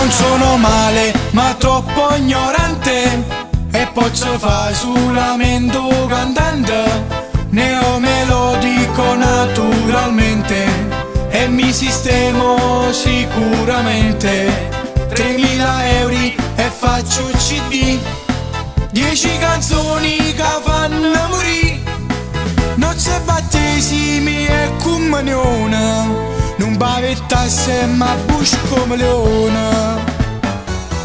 Non sono male, ma troppo ignorante, e posso fare solamente cantante. Neomelodico naturalmente, e mi sistemo sicuramente. 3.000 euro e faccio CD, 10 canzoni che fanno morire. Nozze battesimi e comunione, non bavettasse ma busco come leone.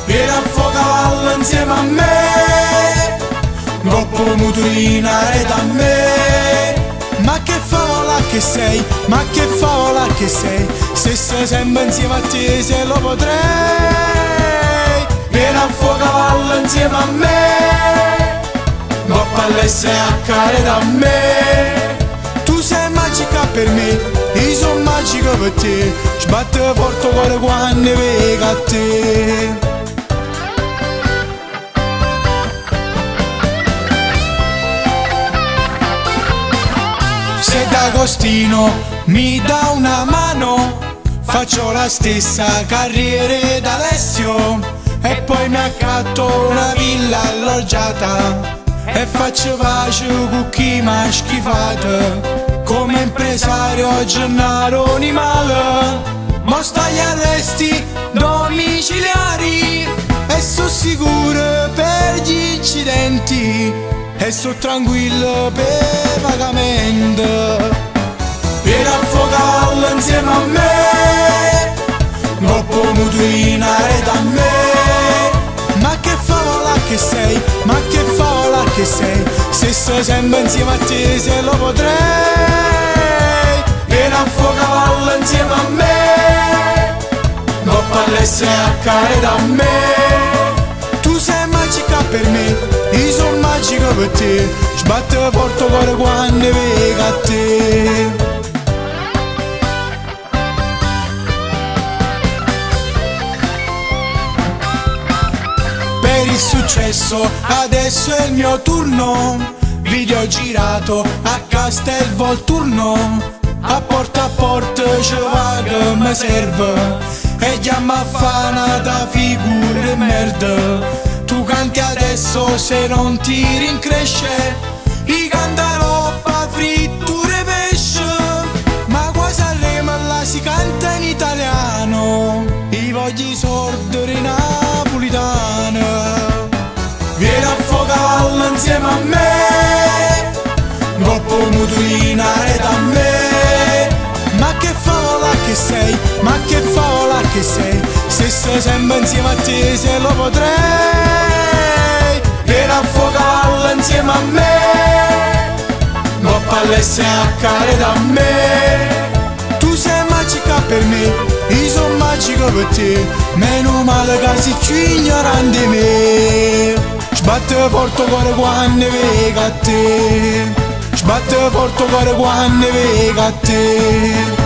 Per affogarlo insieme a me, troppo motorina e da me. Ma che favola che sei, ma che favola che sei, se sei sempre insieme a te se lo potrei. Per affogarlo insieme a me, troppo all'SH da me. Tu sei magica per me, io sono magica per te, sbatto forte cuore quando vengo a te. Se D'Agostino mi dà una mano, faccio la stessa carriera d'Alessio, e poi mi accatto una villa alloggiata e faccio pace con chi m'ha schifato. Come impresario gennaro animale, mo stai arresti domiciliari, e sono sicuro per gli incidenti, e sono tranquillo per pagamento. Per affogarlo insieme a me, troppo motorina e da me. Ma che favola che sei, ma che favola che sei, se sei sempre insieme a te se lo potrei. Per affogarlo insieme a me, troppo all'SH da me. Tu sei magica per me, io sono magica per te, sbatto forte cuore quando vengo a te. Per il successo adesso è il mio turno, video girato a Castel Volturno, a porta ci vado mi serve, e chiama a fa nata figura e merda. Tu canti adesso se non ti rincresce, i canta roba, fritture, pesce, ma qua Sanremo la si canta in italiano, i voglio sordere napolitana. Vieni a affogarlo insieme a me, troppo motorina e da me. Ma che favola che sei, ma che favola che sei, se sei sempre insieme a te se lo potrei. Per affogarlo insieme a me, troppo all'SH da me. Tu sei magica per me, io sono magica per te, meno male che sei più ignorante di me. Sbatte forte cuore quando vengo a te, sbatte forte cuore quando vengo a te.